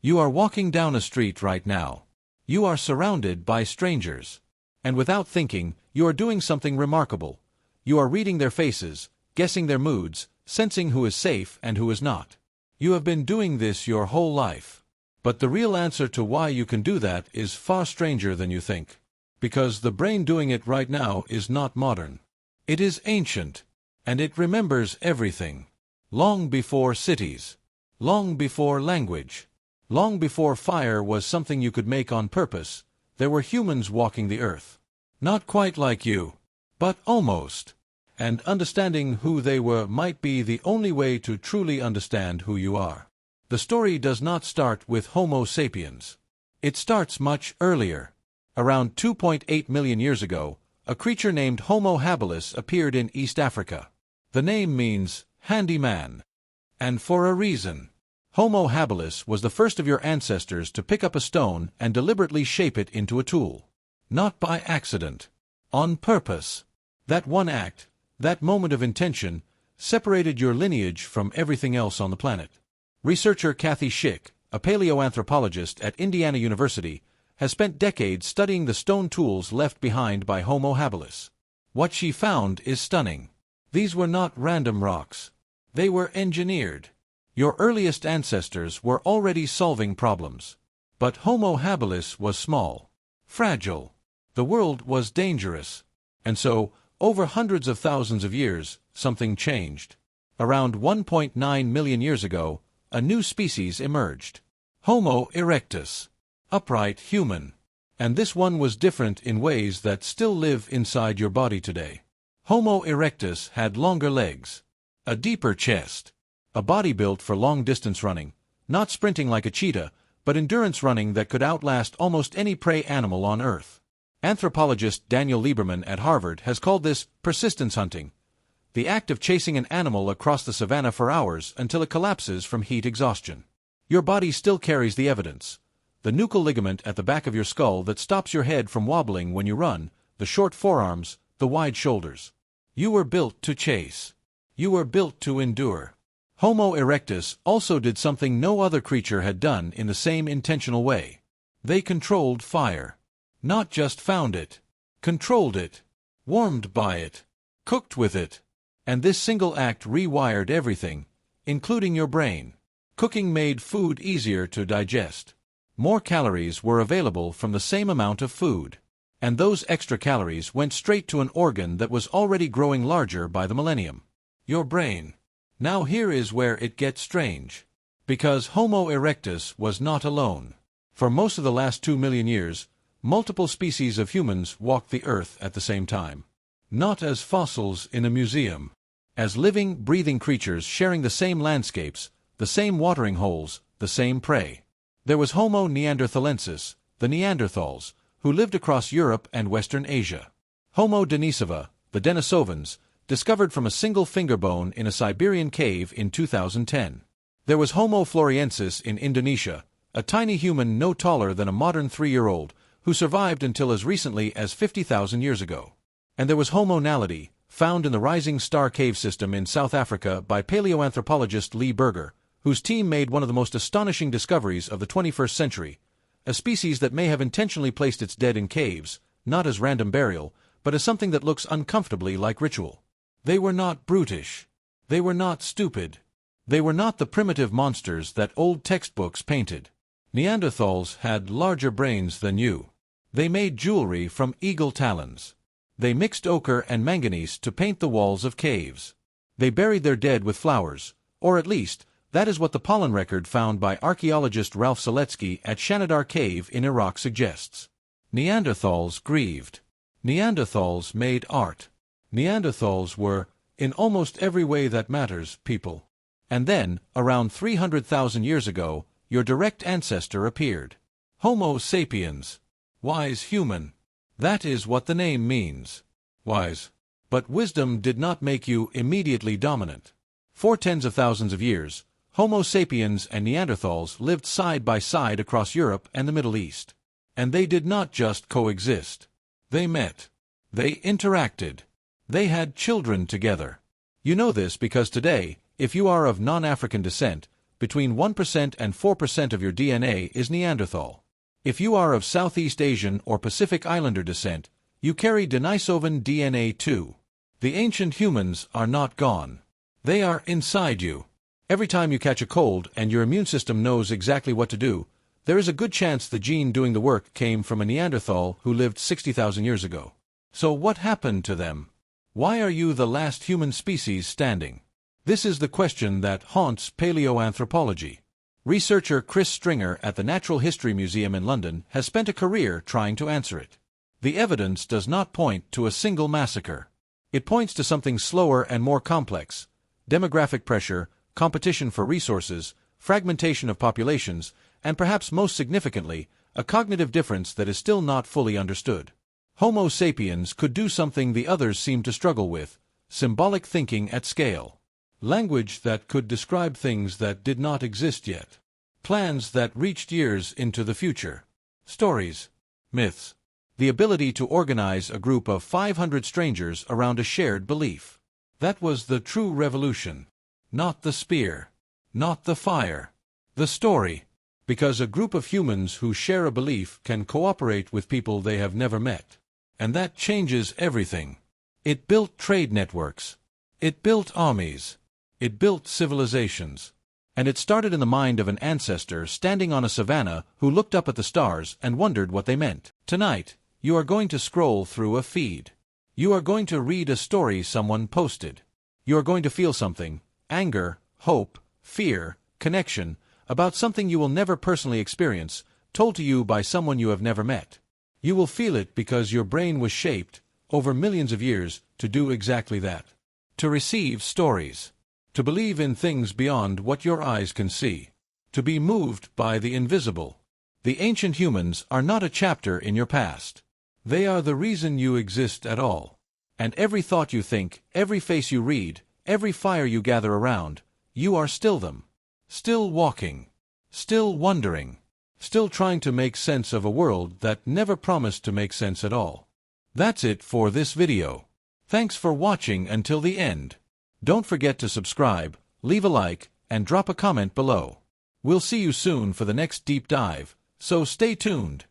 You are walking down a street right now. You are surrounded by strangers. And without thinking, you are doing something remarkable. You are reading their faces, guessing their moods, sensing who is safe and who is not. You have been doing this your whole life. But the real answer to why you can do that is far stranger than you think. Because the brain doing it right now is not modern. It is ancient. And it remembers everything. Long before cities. Long before language. Long before fire was something you could make on purpose, there were humans walking the earth. Not quite like you, but almost. And understanding who they were might be the only way to truly understand who you are. The story does not start with Homo sapiens. It starts much earlier. Around 2.8 million years ago, a creature named Homo habilis appeared in East Africa. The name means handy man. And for a reason. Homo habilis was the first of your ancestors to pick up a stone and deliberately shape it into a tool. Not by accident. On purpose. That one act, that moment of intention, separated your lineage from everything else on the planet. Researcher Kathy Schick, a paleoanthropologist at Indiana University, has spent decades studying the stone tools left behind by Homo habilis. What she found is stunning. These were not random rocks. They were engineered. Your earliest ancestors were already solving problems. But Homo habilis was small. Fragile. The world was dangerous. And so, over hundreds of thousands of years, something changed. Around 1.9 million years ago, a new species emerged. Homo erectus. Upright human. And this one was different in ways that still live inside your body today. Homo erectus had longer legs. A deeper chest. A body built for long-distance running, not sprinting like a cheetah, but endurance running that could outlast almost any prey animal on Earth. Anthropologist Daniel Lieberman at Harvard has called this persistence hunting, the act of chasing an animal across the savanna for hours until it collapses from heat exhaustion. Your body still carries the evidence. The nuchal ligament at the back of your skull that stops your head from wobbling when you run, the short forearms, the wide shoulders. You were built to chase. You were built to endure. Homo erectus also did something no other creature had done in the same intentional way. They controlled fire. Not just found it. Controlled it. Warmed by it. Cooked with it. And this single act rewired everything, including your brain. Cooking made food easier to digest. More calories were available from the same amount of food. And those extra calories went straight to an organ that was already growing larger by the millennium. Your brain. Now here is where it gets strange. Because Homo erectus was not alone. For most of the last 2 million years, multiple species of humans walked the earth at the same time. Not as fossils in a museum. As living, breathing creatures sharing the same landscapes, the same watering holes, the same prey. There was Homo neanderthalensis, the Neanderthals, who lived across Europe and Western Asia. Homo denisova, the Denisovans, discovered from a single finger bone in a Siberian cave in 2010. There was Homo floresiensis in Indonesia, a tiny human no taller than a modern 3-year-old, who survived until as recently as 50,000 years ago. And there was Homo naledi, found in the Rising Star Cave system in South Africa by paleoanthropologist Lee Berger, whose team made one of the most astonishing discoveries of the 21st century, a species that may have intentionally placed its dead in caves, not as random burial, but as something that looks uncomfortably like ritual. They were not brutish. They were not stupid. They were not the primitive monsters that old textbooks painted. Neanderthals had larger brains than you. They made jewelry from eagle talons. They mixed ochre and manganese to paint the walls of caves. They buried their dead with flowers, or at least, that is what the pollen record found by archaeologist Ralph Seletsky at Shanidar Cave in Iraq suggests. Neanderthals grieved. Neanderthals made art. Neanderthals were, in almost every way that matters, people. And then, around 300,000 years ago, your direct ancestor appeared. Homo sapiens. Wise human. That is what the name means. Wise. But wisdom did not make you immediately dominant. For tens of thousands of years, Homo sapiens and Neanderthals lived side by side across Europe and the Middle East. And they did not just coexist. They met. They interacted. They had children together. You know this because today, if you are of non-African descent, between 1% and 4% of your DNA is Neanderthal. If you are of Southeast Asian or Pacific Islander descent, you carry Denisovan DNA too. The ancient humans are not gone. They are inside you. Every time you catch a cold and your immune system knows exactly what to do, there is a good chance the gene doing the work came from a Neanderthal who lived 60,000 years ago. So what happened to them? Why are you the last human species standing? This is the question that haunts paleoanthropology. Researcher Chris Stringer at the Natural History Museum in London has spent a career trying to answer it. The evidence does not point to a single massacre. It points to something slower and more complex: demographic pressure, competition for resources, fragmentation of populations, and perhaps most significantly, a cognitive difference that is still not fully understood. Homo sapiens could do something the others seem to struggle with: symbolic thinking at scale. Language that could describe things that did not exist yet. Plans that reached years into the future. Stories. Myths. The ability to organize a group of 500 strangers around a shared belief. That was the true revolution. Not the spear. Not the fire. The story. Because a group of humans who share a belief can cooperate with people they have never met. And that changes everything. It built trade networks. It built armies. It built civilizations. And it started in the mind of an ancestor standing on a savanna who looked up at the stars and wondered what they meant. Tonight, you are going to scroll through a feed. You are going to read a story someone posted. You are going to feel something: anger, hope, fear, connection, about something you will never personally experience, told to you by someone you have never met. You will feel it because your brain was shaped, over millions of years, to do exactly that. To receive stories. To believe in things beyond what your eyes can see. To be moved by the invisible. The ancient humans are not a chapter in your past. They are the reason you exist at all. And every thought you think, every face you read, every fire you gather around, you are still them. Still walking. Still wondering. Still trying to make sense of a world that never promised to make sense at all. That's it for this video. Thanks for watching until the end. Don't forget to subscribe, leave a like, and drop a comment below. We'll see you soon for the next deep dive, so stay tuned.